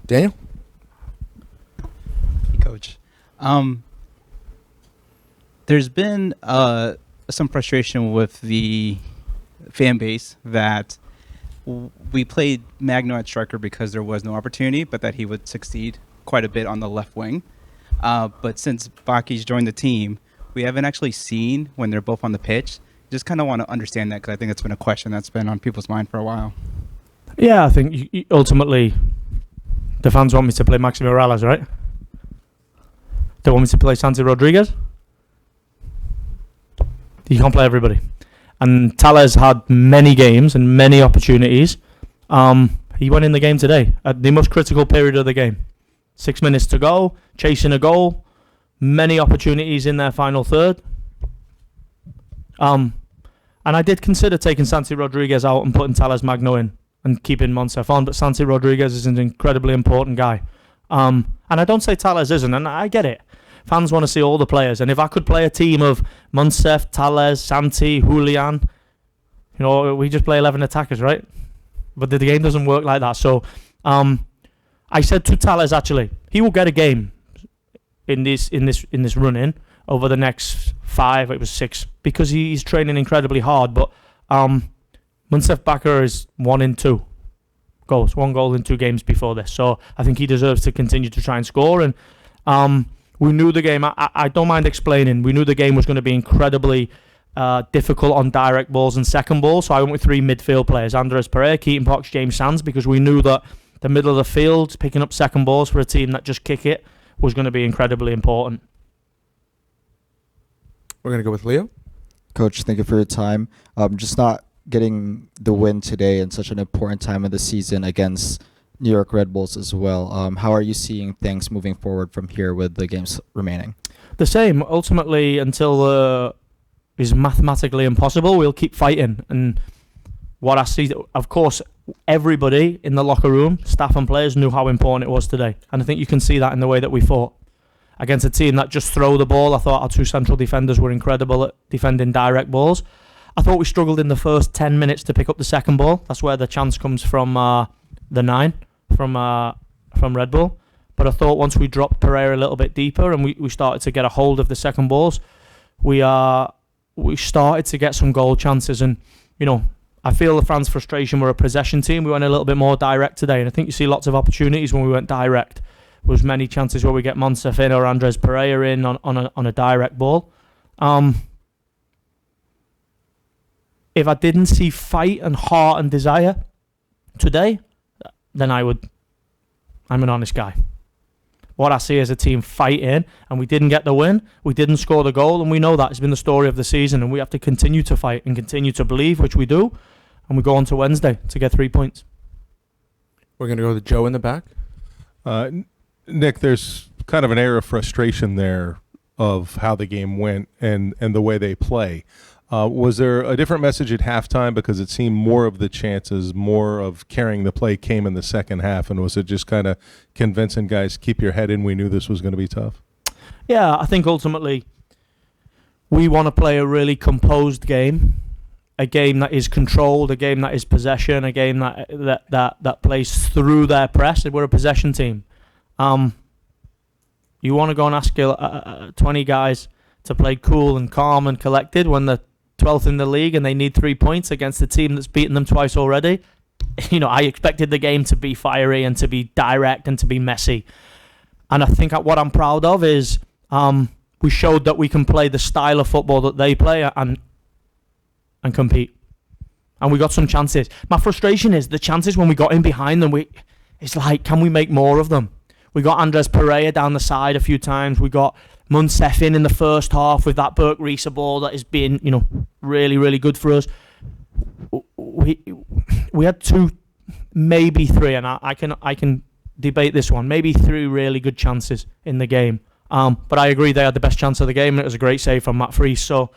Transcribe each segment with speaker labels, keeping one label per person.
Speaker 1: Daniel?
Speaker 2: Hey, Coach. There's been some frustration with the fan base that we played Magno at striker because there was no opportunity, but that he would succeed quite a bit on the left wing. But since Baki's joined the team, we haven't actually seen when they're both on the pitch. Just kind of want to understand that because I think it's been a question that's been on people's mind for a while.
Speaker 3: Yeah, I think ultimately the fans want me to play Maxi Morales, right? They want me to play Santi Rodriguez. You can't play everybody. And Tales had many games and many opportunities. He went in the game today at the most critical period of the game. 6 minutes to go, chasing a goal, many opportunities in their final third. And I did consider taking Santi Rodriguez out and putting Tales Magno in and keeping Monsef on, but Santi Rodriguez is an incredibly important guy. And I don't say Tales isn't, and I get it. Fans want to see all the players, and if I could play a team of Monsef, Tales, Santi, Julian, we just play 11 attackers, right? But the game doesn't work like that. So I said to Tales, actually, he will get a game in this run-in over the next 5, it was 6, because he's training incredibly hard. But Monsef Bakar is 1 in 2 goals, 1 goal in 2 games before this. So I think he deserves to continue to try and score. And we knew the game, I don't mind explaining, we knew the game was going to be incredibly difficult on direct balls and second balls. So I went with 3 midfield players, Andres Pereira, Keaton Pox, James Sands, because we knew that the middle of the field, picking up second balls for a team that just kick it, was going to be incredibly important.
Speaker 1: We're going to go with Leo.
Speaker 4: Coach, thank you for your time. Just not getting the win today in such an important time of the season against New York Red Bulls as well. How are you seeing things moving forward from here with the games remaining?
Speaker 3: The same. Ultimately, until is mathematically impossible, we'll keep fighting. And what I see, of course, everybody in the locker room, staff and players, knew how important it was today. And I think you can see that in the way that we fought. Against a team that just throw the ball, I thought our 2 central defenders were incredible at defending direct balls. I thought we struggled in the first 10 minutes to pick up the second ball. That's where the chance comes from the 9 from Red Bull. But I thought once we dropped Pereira a little bit deeper and we started to get a hold of the second balls, we started to get some goal chances. And, I feel the fans' frustration, we're a possession team. We went a little bit more direct today. And I think you see lots of opportunities when we went direct. There was many chances where we get Monsef in or Andres Pereira in on a direct ball. If I didn't see fight and heart and desire today, then I'm an honest guy. What I see is a team fighting, and we didn't get the win, we didn't score the goal, and we know that. It's been the story of the season, and we have to continue to fight and continue to believe, which we do, and we go on to Wednesday to get 3 points.
Speaker 1: We're going to go with Joe in the back.
Speaker 5: Nick, there's kind of an air of frustration there of how the game went and the way they play. Was there a different message at halftime because it seemed more of the chances, more of carrying the play came in the second half, and was it just kind of convincing guys, keep your head in, we knew this was going to be tough?
Speaker 3: Yeah, I think ultimately we want to play a really composed game, a game that is controlled, a game that is possession, a game that plays through their press. We're a possession team. You want to go and ask 20 guys to play cool and calm and collected when they're 12th in the league and they need 3 points against a team that's beaten them twice already. I expected the game to be fiery and to be direct and to be messy. And I think what I'm proud of is we showed that we can play the style of football that they play and compete. And we got some chances. My frustration is the chances when we got in behind them, it's like, can we make more of them? We got Andres Pereira down the side a few times. We got Monsef in the first half with that Burke Reesa ball that has been, really, really good for us. We had 2, maybe 3, and I can debate this one. Maybe 3 really good chances in the game. But I agree they had the best chance of the game, and it was a great save from Matt Freese. So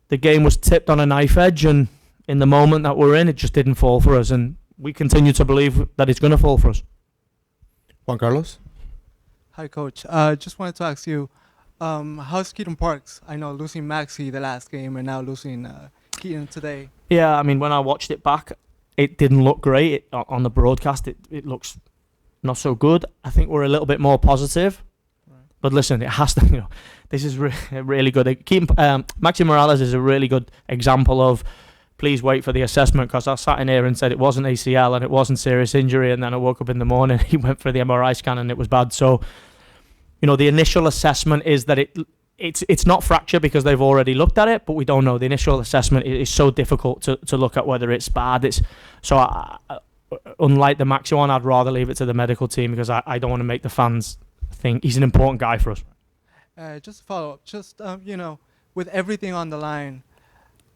Speaker 3: the game was tipped on a knife edge, and in the moment that we're in, it just didn't fall for us. And we continue to believe that it's going to fall for us.
Speaker 1: Juan Carlos?
Speaker 6: Hi, Coach. Just wanted to ask you, how's Keaton Parks? I know losing Maxi the last game and now losing Keaton today.
Speaker 3: Yeah, I mean, when I watched it back, it didn't look great on the broadcast. It looks not so good. I think we're a little bit more positive. But listen, it has to. This is really good. Maxi Morales is a really good example of. Please wait for the assessment, because I sat in here and said it wasn't ACL and it wasn't serious injury, and then I woke up in the morning. He went for the MRI scan and it was bad. So, the initial assessment is that it's not fracture because they've already looked at it, but we don't know. The initial assessment is so difficult to look at whether it's bad. Unlike the Maxi one, I'd rather leave it to the medical team because I don't want to make the fans think he's an important guy for us.
Speaker 6: Just to follow up, with everything on the line,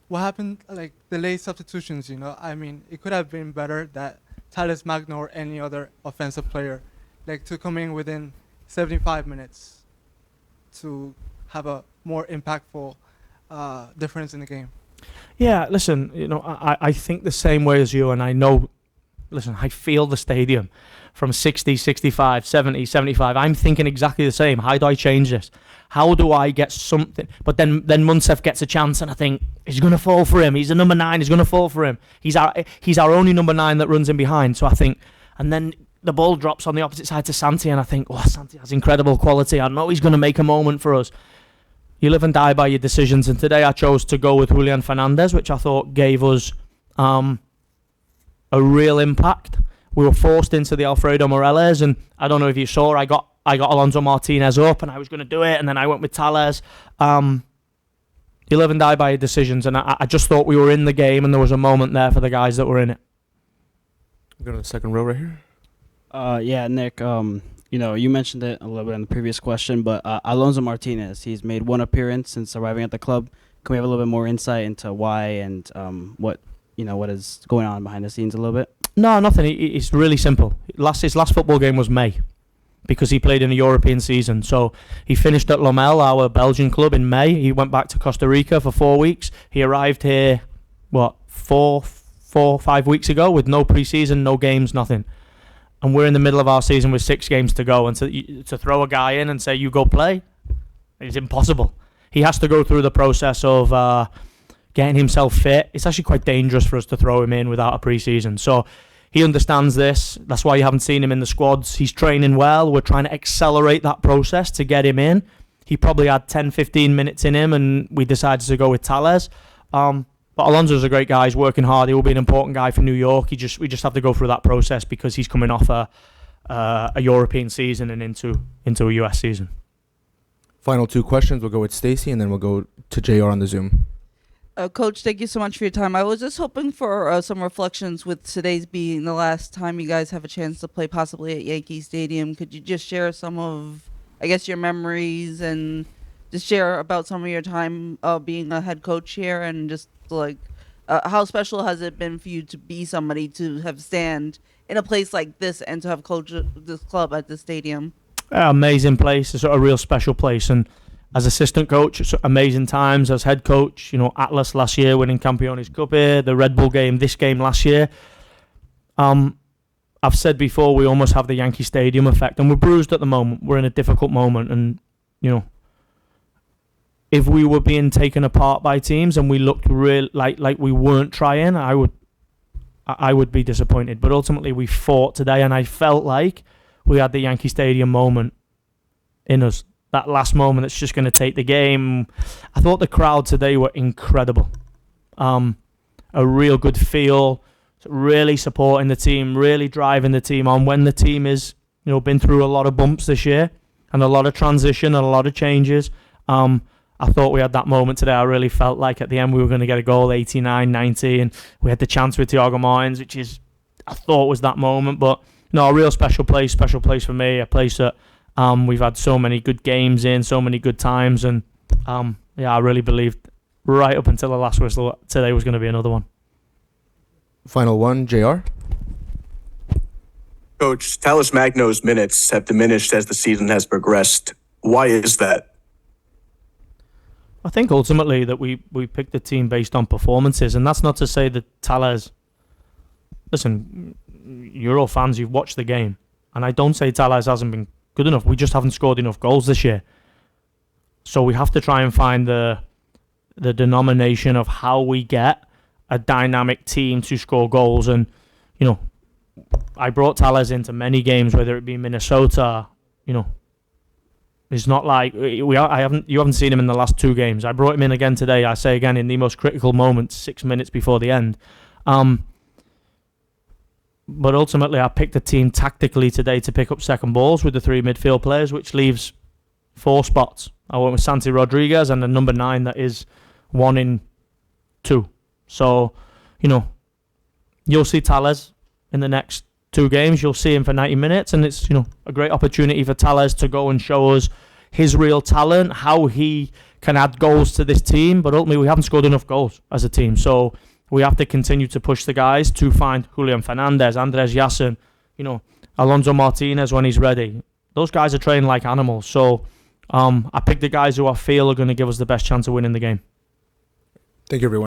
Speaker 6: what happened, like the late substitutions, it could have been better that Thales Magno or any other offensive player, to come in within 75 minutes to have a more impactful difference in the game.
Speaker 3: Yeah, listen, I think the same way as you, and I know, listen, I feel the stadium from 60, 65, 70, 75. I'm thinking exactly the same. How do I change this? How do I get something? But then Munsef gets a chance, and I think he's going to fall for him. He's a number 9. He's going to fall for him. He's our only number 9 that runs in behind. So I think, and then the ball drops on the opposite side to Santi, and I think, Santi has incredible quality. I know he's going to make a moment for us. You live and die by your decisions, and today I chose to go with Julian Fernandez, which I thought gave us a real impact. We were forced into the Alfredo Morelos, and I don't know if you saw, I got Alonso Martinez up, and I was going to do it, and then I went with Tales. You live and die by your decisions, and I just thought we were in the game, and there was a moment there for the guys that were in it.
Speaker 1: Go to the second row right here.
Speaker 7: Yeah, Nick, you mentioned it a little bit in the previous question, but Alonso Martinez, he's made one appearance since arriving at the club. Can we have a little bit more insight into why and what is going on behind the scenes a little bit?
Speaker 3: No, nothing. It's really simple. His last football game was May, because he played in a European season. So he finished at Lommel, our Belgian club, in May. He went back to Costa Rica for 4 weeks. He arrived here, 5 weeks ago with no pre-season, no games, nothing. And we're in the middle of our season with 6 games to go. And to throw a guy in and say, you go play, it's impossible. He has to go through the process of getting himself fit. It's actually quite dangerous for us to throw him in without a pre-season. So he understands this. That's why you haven't seen him in the squads. He's training well. We're trying to accelerate that process to get him in. He probably had 10, 15 minutes in him, and we decided to go with Tales. But Alonso's a great guy. He's working hard. He will be an important guy for New York. We just have to go through that process because he's coming off a European season and into a US season.
Speaker 1: Final 2 questions. We'll go with Stacy, and then we'll go to JR on the Zoom.
Speaker 8: Coach, thank you so much for your time. I was just hoping for some reflections with today's being the last time you guys have a chance to play possibly at Yankee Stadium. Could you just share some of, your memories and just share about some of your time being a head coach here and just how special has it been for you to be somebody to have stand in a place like this and to have coached this club at the stadium?
Speaker 3: Amazing place. It's a real special place. And as assistant coach, it's amazing times. As head coach, Atlas last year winning Campeones Cup here, the Red Bull game, this game last year. I've said before, we almost have the Yankee Stadium effect, and we're bruised at the moment. We're in a difficult moment, and if we were being taken apart by teams and we looked real like we weren't trying, I would be disappointed. But ultimately, we fought today, and I felt like we had the Yankee Stadium moment in us. That last moment that's just going to take the game. I thought the crowd today were incredible. A real good feel, really supporting the team, really driving the team on when the team is, been through a lot of bumps this year and a lot of transition and a lot of changes. I thought we had that moment today. I really felt like at the end we were going to get a goal, 89, 90, and we had the chance with Thiago Moyes, which I thought was that moment. But no, a real special place for me, a place that we've had so many good games in, so many good times, and I really believed right up until the last whistle today was going to be another one.
Speaker 1: Final one, JR.
Speaker 9: Coach, Thales Magno's minutes have diminished as the season has progressed. Why is that?
Speaker 3: I think ultimately that we picked the team based on performances, and that's not to say that Thales... Listen, you're all fans, you've watched the game, and I don't say Thales hasn't been good enough. We just haven't scored enough goals this year. So we have to try and find the denomination of how we get a dynamic team to score goals. And, I brought Tales into many games, whether it be Minnesota. It's not like you haven't seen him in the last 2 games. I brought him in again today. I say again in the most critical moments, 6 minutes before the end. But ultimately, I picked the team tactically today to pick up second balls with the 3 midfield players, which leaves 4 spots. I went with Santi Rodriguez and a number 9 that is 1 in 2. So, you'll see Tales in the next 2 games. You'll see him for 90 minutes, and it's a great opportunity for Tales to go and show us his real talent, how he can add goals to this team. But ultimately, we haven't scored enough goals as a team, so we have to continue to push the guys to find Julian Fernandez, Andres Yasin, Alonso Martinez when he's ready. Those guys are trained like animals. So I picked the guys who I feel are going to give us the best chance of winning the game.
Speaker 1: Thank you, everyone.